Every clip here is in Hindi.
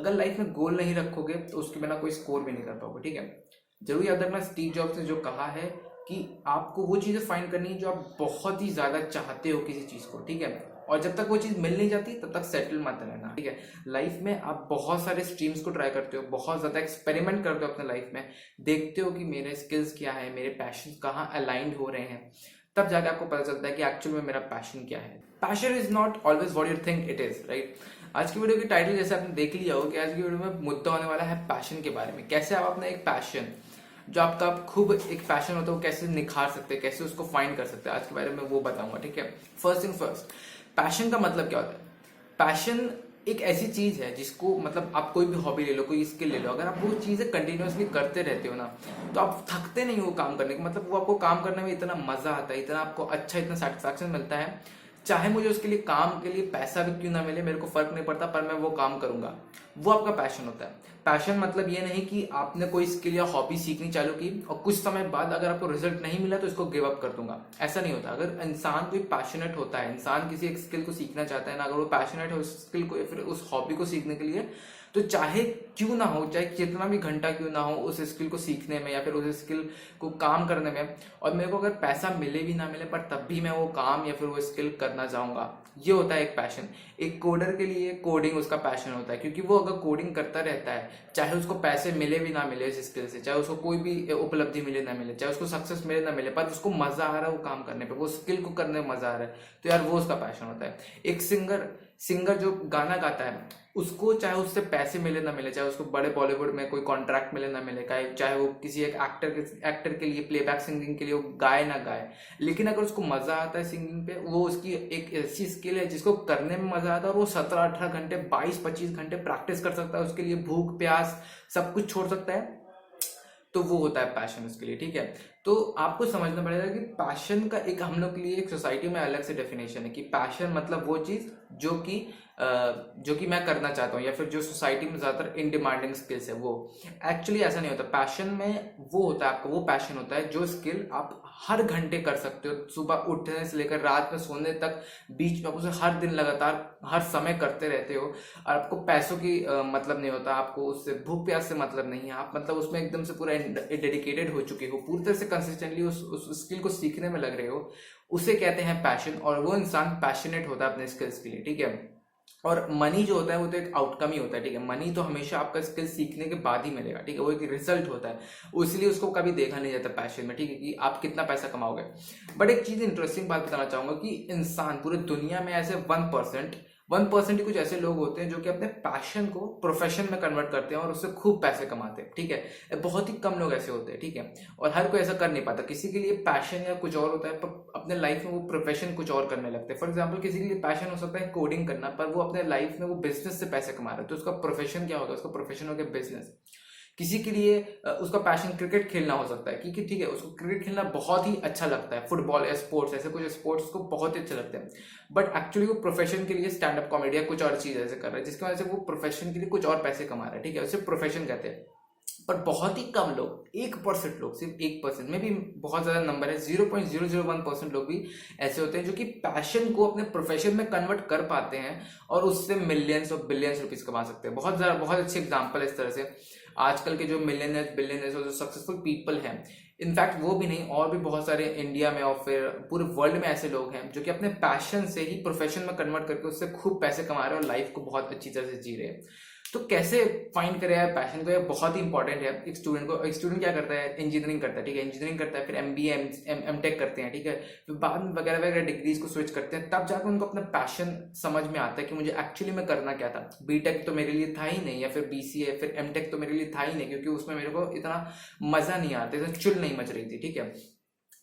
अगर लाइफ में गोल नहीं रखोगे तो उसके बिना कोई स्कोर भी नहीं कर पाओगे, ठीक है। जरूर याद रखना, स्टीव जॉब्स ने जो कहा है कि आपको वो चीज़ें फाइंड करनी है जो आप बहुत ही ज़्यादा चाहते हो किसी चीज़ को, ठीक है। और जब तक वो चीज़ मिल नहीं जाती तब तक सेटल मत रहना, ठीक है। लाइफ में आप बहुत सारे स्ट्रीम्स को ट्राई करते हो, बहुत ज़्यादा एक्सपेरिमेंट करते हो अपने लाइफ में, देखते हो कि मेरे स्किल्स क्या है, मेरे पैशन कहाँ अलाइंड हो रहे हैं, तब जाके आपको पता चलता है कि एक्चुअल में मेरा पैशन क्या है। Passion is not always what you think it is, right. आज की वीडियो की टाइटल जैसे आपने देख लिया हो कि आज की वीडियो में मुद्दा होने वाला है पैशन के बारे में। कैसे आप अपना एक पैशन, जो आपका खूब एक पैशन होता है, वो कैसे निखार सकते हैं, कैसे उसको फाइंड कर सकते हैं, आज के बारे में वो बताऊंगा, ठीक है। फर्स्ट थिंग फर्स्ट, पैशन का मतलब क्या होता है। पैशन एक ऐसी चीज है जिसको, मतलब आप कोई भी हॉबी ले लो, कोई स्किल ले लो, अगर आप वो चीजें कंटिन्यूअसली करते रहते हो ना, तो आप थकते नहीं हो काम करने के, मतलब वो आपको काम करने में इतना मजा आता है, इतना आपको अच्छा, इतना सेटिस्फैक्शन मिलता है, चाहे मुझे उसके लिए काम के लिए पैसा भी क्यों ना मिले, मेरे को फर्क नहीं पड़ता, पर मैं वो काम करूंगा। वो आपका पैशन होता है। पैशन मतलब ये नहीं कि आपने कोई स्किल या हॉबी सीखनी चालू की और कुछ समय बाद अगर आपको रिजल्ट नहीं मिला तो इसको गिव अप कर दूंगा, ऐसा नहीं होता। अगर इंसान कोई पैशनेट होता है, इंसान किसी एक स्किल को सीखना चाहता है ना, अगर वो पैशनेट है उस स्किल को या फिर उस हॉबी को सीखने के लिए, तो चाहे क्यों ना हो, चाहे कितना भी घंटा क्यों ना हो उस स्किल को सीखने में या फिर उस स्किल को काम करने में, और मेरे को अगर पैसा मिले भी ना मिले, पर तब भी मैं वो काम या फिर वो स्किल करना चाहूंगा, ये होता है एक पैशन। एक कोडर के लिए कोडिंग उसका पैशन होता है, क्योंकि वो अगर कोडिंग करता रहता है, चाहे उसको पैसे मिले भी ना मिले इस स्किल से, चाहे उसको कोई भी उपलब्धि मिले ना मिले, चाहे उसको सक्सेस मिले ना मिले, पर उसको मजा आ रहा है वो काम करने पे, वो स्किल को करने में मजा आ रहा है, तो यार वो उसका पैशन होता है। एक सिंगर जो गाना गाता है, उसको चाहे उससे पैसे मिले ना मिले, चाहे उसको बड़े बॉलीवुड में कोई कॉन्ट्रैक्ट मिले ना मिले, चाहे वो किसी एक एक्टर के लिए प्लेबैक सिंगिंग के लिए वो गाए ना गाए, लेकिन अगर उसको मजा आता है सिंगिंग पे, वो उसकी एक ऐसी स्किल है जिसको करने में मजा आता है, और वो 17-18 घंटे 22-25 घंटे प्रैक्टिस कर सकता है, उसके लिए भूख प्यास सब कुछ छोड़ सकता है, तो वो होता है पैशन उसके लिए, ठीक है। तो आपको समझना पड़ेगा कि पैशन का एक हम लोग के लिए एक सोसाइटी में अलग से डेफिनेशन है कि पैशन मतलब वो चीज जो कि मैं करना चाहता हूँ, या फिर जो सोसाइटी में ज्यादातर इन डिमांडिंग स्किल्स है, वो एक्चुअली ऐसा नहीं होता। पैशन में वो होता है, आपका वो पैशन होता है जो स्किल आप हर घंटे कर सकते हो, सुबह उठने से लेकर रात में सोने तक, बीच में आप उसे हर दिन लगातार हर समय करते रहते हो, और आपको पैसों की मतलब नहीं होता, आपको उससे भूख प्यास से मतलब नहीं है, आप मतलब उसमें एकदम से पूरा डेडिकेटेड हो चुके हो, पूरी तरह से कंसिस्टेंटली उस स्किल को सीखने में लग रहे हो, उसे कहते हैं पैशन। और वो इंसान पैशनेट होता है अपने स्किल्स के लिए, ठीक है। और मनी जो होता है वो तो एक आउटकम ही होता है, ठीक है। मनी तो हमेशा आपका स्किल सीखने के बाद ही मिलेगा, ठीक है, वो एक रिजल्ट होता है, इसलिए उसको कभी देखा नहीं जाता पैशन में, ठीक है, कि आप कितना पैसा कमाओगे। बट एक चीज इंटरेस्टिंग बात बताना चाहूंगा कि इंसान पूरे दुनिया में ऐसे 1% ही कुछ ऐसे लोग होते हैं जो कि अपने पैशन को प्रोफेशन में कन्वर्ट करते हैं और उससे खूब पैसे कमाते हैं, ठीक है। बहुत ही कम लोग ऐसे होते हैं, ठीक है, और हर कोई ऐसा कर नहीं पाता। किसी के लिए पैशन या कुछ और होता है, पर अपने लाइफ में वो प्रोफेशन कुछ और करने लगते हैं। फॉर एग्जाम्पल, किसी के लिए पैशन हो सकता है कोडिंग करना, पर वो अपने लाइफ में वो बिजनेस से पैसे कमा रहा है, तो उसका प्रोफेशन क्या होगा, उसका प्रोफेशन हो गया बिजनेस। किसी के लिए उसका पैशन क्रिकेट खेलना हो सकता है, क्योंकि ठीक है उसको क्रिकेट खेलना बहुत ही अच्छा लगता है, फुटबॉल या स्पोर्ट्स, ऐसे कुछ स्पोर्ट्स को बहुत ही अच्छे लगते हैं, बट एक्चुअली वो प्रोफेशन के लिए स्टैंड अप कॉमेडी या कुछ और चीज ऐसे कर रहा है, जिसकी वजह से वो प्रोफेशन के लिए कुछ और पैसे कमा रहा है, ठीक है, उसे प्रोफेशन कहते हैं। पर बहुत ही कम लोग, 1% लोग, सिर्फ 1% में भी बहुत ज्यादा नंबर है, 0.001% लोग भी ऐसे होते हैं जो कि पैशन को अपने प्रोफेशन में कन्वर्ट कर पाते हैं और उससे मिलियंस और बिलियंस रुपीज कमा सकते हैं। बहुत अच्छे एग्जाम्पल है इस तरह से आजकल के जो मिलियनर्स बिलियनर्स और जो सक्सेसफुल पीपल हैं, इनफैक्ट वो भी नहीं, और भी बहुत सारे इंडिया में और फिर पूरे वर्ल्ड में ऐसे लोग हैं जो कि अपने पैशन से ही प्रोफेशन में कन्वर्ट करके उससे खूब पैसे कमा रहे हैं और लाइफ को बहुत अच्छी तरह से जी रहे हैं। तो कैसे फाइंड करें यार पैशन को, ये बहुत ही इंपॉर्टेंट है। एक स्टूडेंट क्या करता है, इंजीनियरिंग करता है, ठीक है, इंजीनियरिंग करता है, फिर एमबीए एमटेक करते हैं, ठीक है, फिर बाद में वगैरह वगैरह डिग्रीज को स्विच करते हैं, तब जाकर उनको अपना पैशन समझ में आता है कि मुझे एक्चुअली में करना क्या था। बीटेक तो मेरे लिए था ही नहीं, या फिर बीसीए फिर एमटेक तो मेरे लिए था ही नहीं, क्योंकि उसमें मेरे को इतना मजा नहीं आता, इतना चुल नहीं मच रही थी, ठीक है।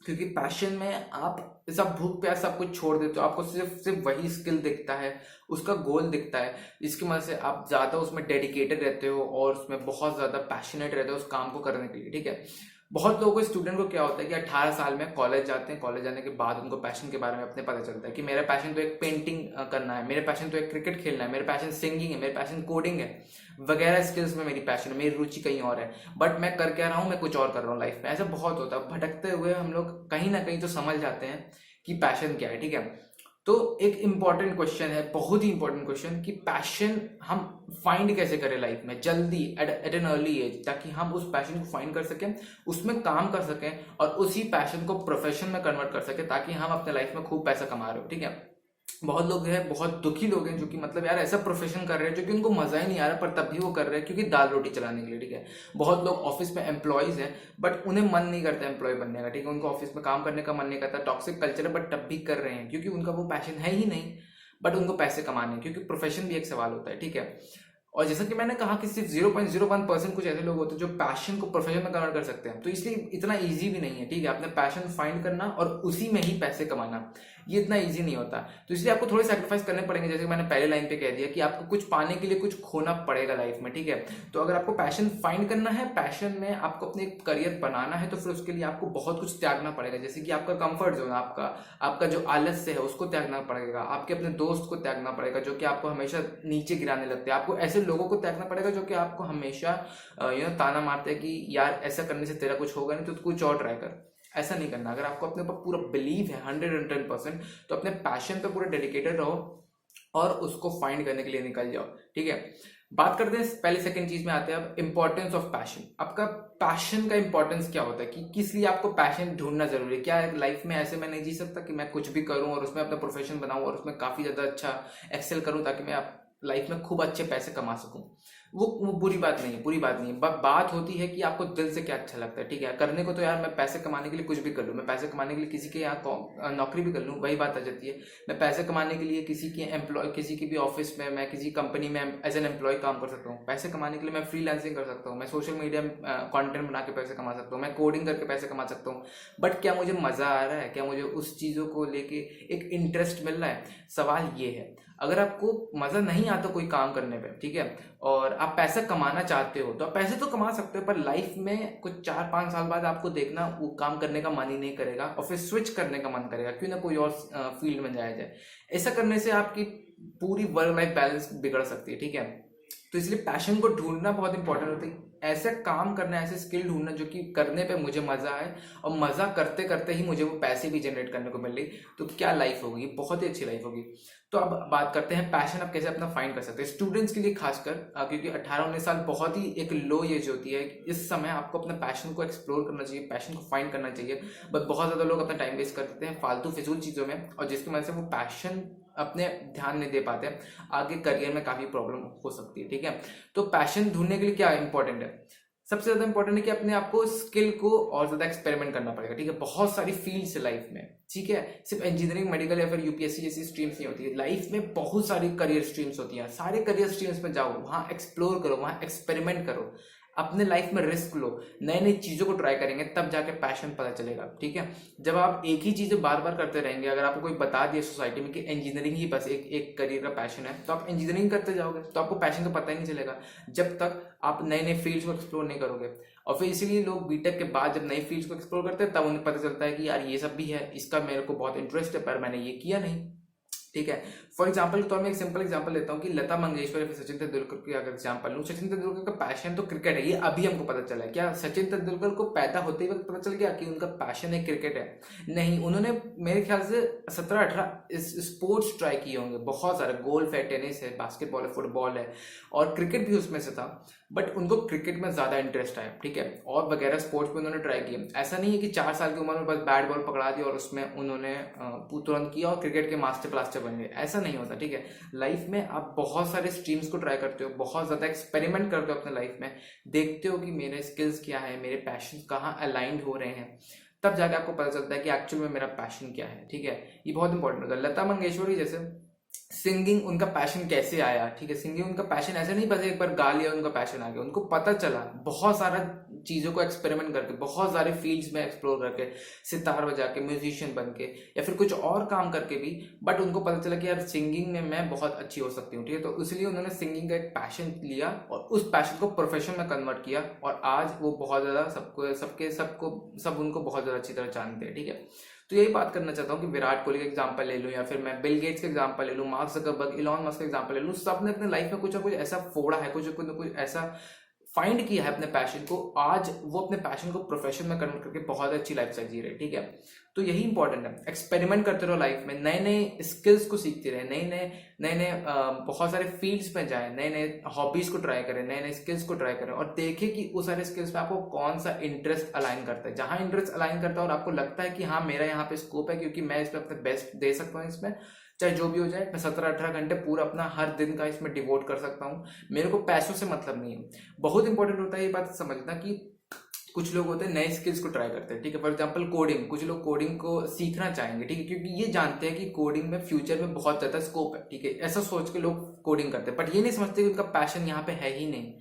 क्योंकि पैशन में आप सब भूख प्यास सब कुछ छोड़ देते हो, आपको सिर्फ सिर्फ वही स्किल दिखता है, उसका गोल दिखता है, जिसकी वजह से आप ज्यादा उसमें डेडिकेटेड रहते हो और उसमें बहुत ज्यादा पैशनेट रहते हो उस काम को करने के लिए, ठीक है। बहुत लोगों को, स्टूडेंट को क्या होता है कि 18 साल में कॉलेज जाते हैं, कॉलेज जाने के बाद उनको पैशन के बारे में अपने पता चलता है कि मेरा पैशन तो एक पेंटिंग करना है, मेरा पैशन तो एक क्रिकेट खेलना है, मेरा पैशन सिंगिंग है, मेरा पैशन कोडिंग है, वगैरह स्किल्स में मेरी पैशन है, मेरी रुचि कहीं और है, बट मैं कर क्या रहा हूँ, मैं कुछ और कर रहा हूँ लाइफ में। ऐसा बहुत होता है, भटकते हुए हम लोग कहीं ना कहीं तो समझ जाते हैं कि पैशन क्या है, ठीक है। तो एक इम्पॉर्टेंट क्वेश्चन है, बहुत ही इंपॉर्टेंट क्वेश्चन, कि पैशन हम फाइंड कैसे करें लाइफ में जल्दी एट एन अर्ली एज, ताकि हम उस पैशन को फाइंड कर सकें, उसमें काम कर सकें और उसी पैशन को प्रोफेशन में कन्वर्ट कर सकें, ताकि हम अपने लाइफ में खूब पैसा कमा रहे हो। ठीक है, बहुत लोग हैं, बहुत दुखी लोग हैं जो कि मतलब यार ऐसा प्रोफेशन कर रहे हैं जो कि उनको मजा ही नहीं आ रहा, पर तब भी वो कर रहे हैं क्योंकि दाल रोटी चलाने के लिए। ठीक है, बहुत लोग ऑफिस में एम्प्लॉयज हैं बट उन्हें मन नहीं करता एम्प्लॉय बनने का। ठीक है, उनको ऑफिस में काम करने का मन नहीं करता, टॉक्सिक कल्चर है, बट तब भी कर रहे हैं क्योंकि उनका वो पैशन है ही नहीं, बट उनको पैसे कमाने हैं, क्योंकि प्रोफेशन भी एक सवाल होता है। ठीक है, और जैसा कि मैंने कहा कि सिर्फ 0.01% कुछ ऐसे लोग होते हैं जो पैशन को प्रोफेशन में कन्वर्ट कर सकते हैं, तो इसलिए इतना इजी भी नहीं है। ठीक है, अपने पैशन फाइंड करना और उसी में ही पैसे कमाना, ये इतना इजी नहीं होता, तो इसलिए आपको थोड़े सैक्रिफाइस करने पड़ेंगे। जैसे मैंने पहले लाइन पे कह दिया कि आपको कुछ पाने के लिए कुछ खोना पड़ेगा लाइफ में। ठीक है, तो अगर आपको पैशन फाइंड करना है, पैशन में आपको अपने करियर बनाना है, तो फिर उसके लिए आपको बहुत कुछ त्यागना पड़ेगा। जैसे कि आपका कंफर्ट जोन, आपका जो आलस्य है उसको त्यागना पड़ेगा, आपके अपने दोस्त को त्यागना पड़ेगा जो कि आपको हमेशा नीचे गिराने लगते हैं, आपको ऐसे लोगों को त्यागना पड़ेगा जो कि आपको हमेशा ताना मारते हैं कि यार ऐसा करने से तेरा कुछ होगा नहीं, तो कुछ और ट्राई कर। ऐसा नहीं करना। अगर आपको अपने ऊपर पूरा बिलीव है 110%, तो अपने पैशन पे पूरा डेडिकेटेड रहो और उसको फाइंड करने के लिए निकल जाओ। ठीक है, बात करते हैं पहले सेकंड चीज में आते हैं अब, इंपॉर्टेंस ऑफ पैशन। आपका पैशन का इंपॉर्टेंस क्या होता है, कि किस लिए आपको पैशन ढूंढना जरूरी है। क्या लाइफ में ऐसे मैं नहीं जी सकता कि मैं कुछ भी करूं और उसमें अपना प्रोफेशन बनाऊं और उसमें काफी ज्यादा अच्छा एक्सेल करूं ताकि मैं लाइफ में खूब अच्छे पैसे कमा सकूं। वो बुरी बात नहीं है, बुरी बात नहीं है। बात होती है कि आपको दिल से क्या अच्छा लगता है। ठीक है, करने को तो यार मैं पैसे कमाने के लिए कुछ भी कर लूँ, मैं पैसे कमाने के लिए किसी के यहाँ नौकरी भी कर लूँ, वही बात आ जाती है। मैं पैसे कमाने के लिए किसी के एम्प्लॉय, किसी की भी ऑफिस में, मैं किसी कंपनी में एज एन एम्प्लॉय काम कर सकता हूँ। पैसे कमाने के लिए मैं फ्रीलांसिंग कर सकता हूँ, मैं सोशल मीडिया में कॉन्टेंट बना के पैसे कमा सकता हूँ, मैं कोडिंग करके पैसे कमा सकता हूँ। बट क्या मुझे मजा आ रहा है, क्या मुझे उस चीज़ों को लेके एक इंटरेस्ट मिल रहा है? सवाल ये है। अगर आपको मजा नहीं आता कोई काम करने पे, ठीक है, और आप पैसा कमाना चाहते हो, तो आप पैसे तो कमा सकते हो, पर लाइफ में कुछ 4-5 साल बाद आपको देखना वो काम करने का मन ही नहीं करेगा और फिर स्विच करने का मन करेगा, क्यों ना कोई और फील्ड में जाया जाए। ऐसा करने से आपकी पूरी वर्क लाइफ बैलेंस बिगड़ सकती है। ठीक है, तो इसलिए पैशन को ढूंढना बहुत इंपॉर्टेंट होता है। ऐसे काम करना, ऐसे स्किल ढूंढना जो कि करने पे मुझे मजा आए और मजा करते करते ही मुझे वो पैसे भी जनरेट करने को मिल रही, तो क्या लाइफ होगी, बहुत ही अच्छी लाइफ होगी। तो अब बात करते हैं पैशन आप कैसे अपना फाइंड कर सकते हैं, स्टूडेंट्स के लिए खासकर, क्योंकि 18-19 साल बहुत ही एक लो एज होती है। इस समय आपको अपना पैशन को एक्सप्लोर करना चाहिए, पैशन को फाइंड करना चाहिए। बट बहुत ज़्यादा लोग अपना टाइम वेस्ट कर देते हैं फालतू फिजूल चीज़ों में, और जिसकी वजह से वो पैशन अपने ध्यान नहीं दे पाते, आगे करियर में काफ़ी प्रॉब्लम हो सकती है। ठीक है, तो पैशन ढूंढने के लिए क्या इंपॉर्टेंट है? सबसे ज्यादा इंपॉर्टेंट है कि अपने आपको स्किल को और ज्यादा एक्सपेरिमेंट करना पड़ेगा। ठीक है, बहुत सारी फील्ड्स है लाइफ में। ठीक है, सिर्फ इंजीनियरिंग, मेडिकल या फिर यूपीएससी जैसी स्ट्रीम्स नहीं होती है। लाइफ में बहुत सारी करियर स्ट्रीम्स होती हैं, सारे करियर स्ट्रीम्स में जाओ, वहाँ एक्सप्लोर करो, वहाँ एक्सपेरिमेंट करो, अपने लाइफ में रिस्क लो, नई नई चीज़ों को ट्राई करेंगे, तब जाके पैशन पता चलेगा। ठीक है, जब आप एक ही चीज़ें बार बार करते रहेंगे, अगर आपको कोई बता दिया सोसाइटी में कि इंजीनियरिंग ही बस एक करियर का पैशन है, तो आप इंजीनियरिंग करते जाओगे, तो आपको पैशन का पता ही नहीं चलेगा जब तक आप नए नए फील्ड्स को एक्सप्लोर नहीं करोगे। और फिर इसीलिए लोग बीटेक के बाद जब नई फील्ड्स को एक्सप्लोर करते हैं, तब उन्हें पता चलता है कि यार ये सब भी है, इसका मेरे को बहुत इंटरेस्ट है, पर मैंने ये किया नहीं। ठीक है, फॉर एग्जाम्पल के तौर में एक सिंपल एग्जाम्पल लेता हूँ कि लता मंगेशकर या फिर सचिन तेंदुलकर की अगर एग्जाम्पल लूँ, सचिन तेंदुलकर का पैशन तो क्रिकेट है, ये अभी हमको पता चला है। क्या सचिन तेंदुलकर को पैदा होते ही वक्त पता चल गया कि उनका पैशन है क्रिकेट है? नहीं, उन्होंने मेरे ख्याल से 17-18 स्पोर्ट्स ट्राई किए होंगे, बहुत सारे, गोल्फ है, टेनिस है, बास्केटबॉल है, फुटबॉल है, और क्रिकेट भी उसमें से था, बट उनको क्रिकेट में ज़्यादा इंटरेस्ट आया। ठीक है, और वगैरह स्पोर्ट्स में उन्होंने ट्राई किए। ऐसा नहीं है कि 4 साल की उम्र में बस बैट बॉल पकड़ा दिया और उसमें उन्होंने तुरंत किया और क्रिकेट के मास्टर ब्लास्टर बन गए, ऐसा नहीं होता। ठीक है, लाइफ में आप बहुत सारे स्ट्रीम्स को ट्राई करते हो, बहुत ज़्यादा एक्सपेरिमेंट करते हो अपने लाइफ में, देखते हो कि मेरे स्किल्स क्या है, मेरे पैशन कहाँ अलाइंड हो रहे हैं, तब जाके आपको पता चलता है कि एक्चुअल में मेरा पैशन क्या है। ठीक है, ये बहुत इंपॉर्टेंट होता है। लता मंगेशकर जैसे सिंगिंग उनका पैशन कैसे आया? ठीक है, सिंगिंग उनका पैशन ऐसे नहीं बस एक बार गा लिया उनका पैशन आ गया, उनको पता चला बहुत सारा चीज़ों को एक्सपेरिमेंट करके, बहुत सारे फील्ड्स में एक्सप्लोर करके, सितार बजा के, म्यूजिशियन बन के, या फिर कुछ और काम करके भी, बट उनको पता चला कि यार सिंगिंग में मैं बहुत अच्छी हो सकती हूँ। ठीक है, तो इसलिए उन्होंने सिंगिंग का एक पैशन लिया और उस पैशन को प्रोफेशन में कन्वर्ट किया, और आज वो बहुत ज़्यादा सब उनको बहुत ज़्यादा अच्छी तरह जानते हैं। ठीक है, तो यही बात करना चाहता हूँ कि विराट कोहली का एग्जांपल ले लूँ, या फिर मैं बिल गेट्स का एग्जांपल ले लूँ, मार्क ज़करबर्ग, इलॉन मस्क का एग्जांपल ले लूँ, सब ने अपने लाइफ में कुछ ना कुछ ऐसा फोड़ा है, कुछ ना कुछ ऐसा फाइंड किया है अपने पैशन को, आज वो अपने पैशन को प्रोफेशन में कन्वर्ट करके बहुत अच्छी लाइफ स्टाइल जी रहे, ठीक है। तो यही इंपॉर्टेंट है, एक्सपेरिमेंट करते रहो लाइफ में, नए नए स्किल्स को सीखते रहे, नए नए बहुत सारे फील्ड्स में जाएं, नए नए हॉबीज को ट्राई करें, नए नए स्किल्स को ट्राई करें और देखें कि उस सारे स्किल्स में आपको कौन सा इंटरेस्ट अलाइन करता है। जहां इंटरेस्ट अलाइन करता है और आपको लगता है कि हाँ मेरा यहाँ पे स्कोप है, क्योंकि मैं इसमें अपने बेस्ट दे सकता हूँ, इसमें चाहे जो भी हो जाए, मैं 17-18 घंटे पूरा अपना हर दिन का इसमें डिवोट कर सकता हूँ, मेरे को पैसों से मतलब नहीं है। बहुत इंपॉर्टेंट होता है ये बात समझना कि कुछ लोग होते हैं नए स्किल्स को ट्राई करते हैं, ठीक है। फॉर एग्जांपल कोडिंग, कुछ लोग कोडिंग को सीखना चाहेंगे, ठीक है, क्योंकि ये जानते हैं कि कोडिंग में फ्यूचर में बहुत ज़्यादा स्कोप है, ठीक है। ऐसा सोच के लोग कोडिंग करते हैं, बट ये नहीं समझते कि उनका पैशन यहाँ पे है ही नहीं।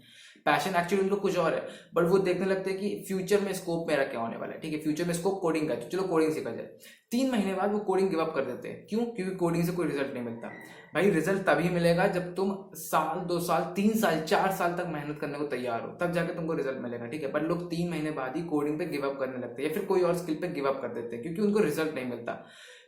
पैशन एक्चुअली उनको कुछ और है, बट वो देखने लगते हैं कि फ्यूचर में स्कोप मेरा क्या होने वाला है, ठीक है। फ्यूचर में स्कोप कोडिंग का है, तो चलो कोडिंग सीखा जाए। 3 महीने बाद वो कोडिंग गिव अप कर देते हैं। क्यों? क्योंकि कोडिंग से कोई रिजल्ट नहीं मिलता। भाई रिजल्ट तभी मिलेगा जब तुम साल 2 साल 3 साल 4 साल तक मेहनत करने को तैयार हो, तब जाके तुमको रिजल्ट मिलेगा, ठीक है। बट लोग 3 महीने बाद ही कोडिंग पे गिव अप करने लगते हैं या फिर कोई और स्किल पे गिव अप कर देते हैं क्योंकि उनको रिजल्ट नहीं मिलता,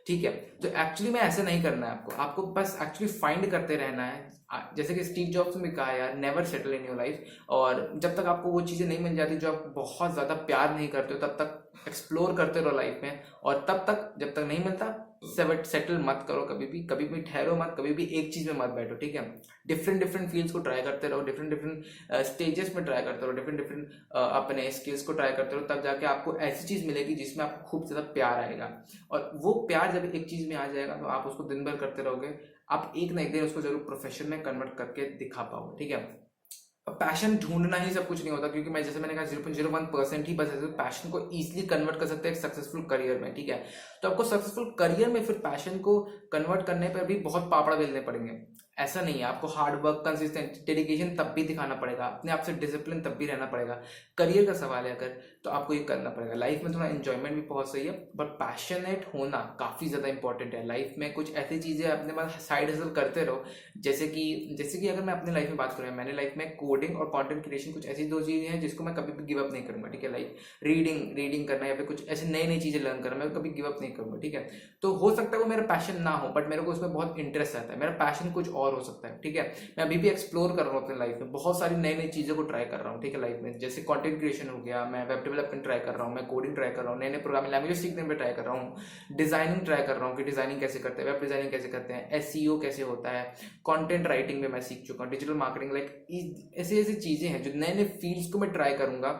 ठीक है। तो एक्चुअली में ऐसे नहीं करना है आपको, आपको बस एक्चुअली फाइंड करते रहना है। जैसे कि स्टीव जॉब्स ने भी कहा यार, never settle in your life. और जब तक आपको वो चीज़ें नहीं मिल जाती जो आप बहुत ज़्यादा प्यार नहीं करते हो, तब तक एक्सप्लोर करते रहो लाइफ में, और तब तक जब तक नहीं मिलता सेटल मत करो, कभी भी ठहरो मत, कभी भी एक चीज़ में मत बैठो, ठीक है। डिफरेंट फील्ड्स को ट्राई करते रहो, डिफरेंट स्टेजेस में ट्राई करते रहो, डिफरेंट अपने स्किल्स को ट्राई करते रहो, तब जाके आपको ऐसी चीज़ मिलेगी जिसमें आपको खूब ज़्यादा प्यार आएगा। और वो प्यार जब एक चीज़ में आ जाएगा तो आप उसको दिन भर करते रहोगे, आप एक ना एक दिन उसको जरूर प्रोफेशन में कन्वर्ट करके दिखा पाओगे, ठीक है। पैशन ढूंढना ही सब कुछ नहीं होता, क्योंकि मैं जैसे मैंने कहा 0.01% ही बस पैशन को इजीली कन्वर्ट कर सकते हैं एक सक्सेसफुल करियर में, ठीक है। तो आपको सक्सेसफुल करियर में फिर पैशन को कन्वर्ट करने पर भी बहुत पापड़ बेलने पड़ेंगे। ऐसा नहीं है, आपको हार्ड वर्क, कंसिस्टेंट डेडिकेशन तब भी दिखाना पड़ेगा, अपने आप से डिसिप्लिन तब भी रहना पड़ेगा। करियर का सवाल है अगर, तो आपको ये करना पड़ेगा। लाइफ में थोड़ा एंजॉयमेंट भी बहुत सही है, बट पैशनेट होना काफ़ी ज़्यादा इंपॉर्टेंट है। लाइफ में कुछ ऐसी चीज़ें अपने पास साइड हसल करते रहो, जैसे कि अगर मैं अपनी लाइफ में बात करूँ, मैंने लाइफ में कोडिंग और कंटेंट क्रिएशन कुछ ऐसी 2 चीज़ें हैं जिसको मैं कभी भी गिव अप नहीं करूँगा, ठीक है। लाइक रीडिंग करना या फिर कुछ ऐसी नई चीज़ें लर्न करना, मैं कभी गिव अप नहीं करूँगा, ठीक है। तो हो सकता है वो मेरा पैशन ना हो, बट मेरे को उसमें बहुत इंटरेस्ट आता है, मेरा पैशन कुछ और हो सकता है, ठीक है। मैं अभी भी एक्सप्लोर कर रहा हूँ अपनी लाइफ में, बहुत सारी नई चीज़ों को ट्राई कर रहा हूँ, ठीक है। लाइफ में जैसे कंटेंट क्रिएशन हो गया, मैं वेब डेवलपमेंट ट्राई कर रहा हूँ, मैं कोडिंग ट्राई कर रहा हूँ, नए प्रोग्रामिंग लैंग्वेज सीखने में ट्राई कर रहा हूँ, डिजाइनिंग ट्राई कर रहा हूँ कि डिजाइनिंग कैसे करते हैं, वेब डिजाइनिंग कैसे करते हैं, एसईओ कैसे होता है, कंटेंट राइटिंग में मैं सीख चुका हूँ, डिजिटल मार्केटिंग, लाइक ऐसी चीज़ें हैं जो नए फील्ड्स को मैं ट्राई करूँगा।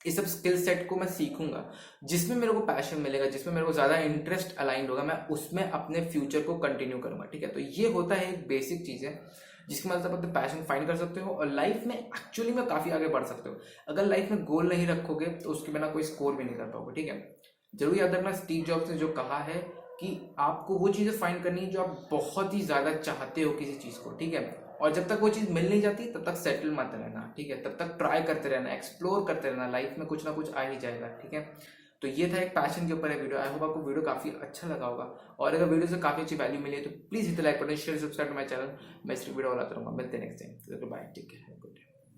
इस सब स्किल सेट को मैं सीखूंगा जिसमें मेरे को पैशन मिलेगा, जिसमें मेरे को ज़्यादा इंटरेस्ट अलाइन होगा, मैं उसमें अपने फ्यूचर को कंटिन्यू करूंगा, ठीक है। तो ये होता है एक बेसिक चीज़ है जिसकी मदद से आप अपने पैशन फाइंड कर सकते हो और लाइफ में एक्चुअली में काफ़ी आगे बढ़ सकते हो। अगर लाइफ में गोल नहीं रखोगे तो उसके बिना कोई स्कोर भी नहीं कर पाओगे, ठीक है। जरूर याद रखना, स्टीव जॉब्स ने जो कहा है कि आपको वो चीज़ें फाइंड करनी है जो आप बहुत ही ज़्यादा चाहते हो किसी चीज़ को, ठीक है। और जब तक वो चीज़ मिल नहीं जाती तब तक सेटल मत रहना, ठीक है। तब तक ट्राई करते रहना, एक्सप्लोर करते रहना, लाइफ में कुछ ना कुछ आ ही जाएगा, ठीक है। तो ये था एक पैशन के ऊपर है वीडियो। आई होप आपको वीडियो काफ़ी अच्छा लगा होगा, और अगर वीडियो से काफ़ी अच्छी वैल्यू मिली है तो please hit the like button, share, subscribe to my channel. मैं इस वीडियो लाता रहूँगा। मिलते हैं next time. Bye, take care, good day.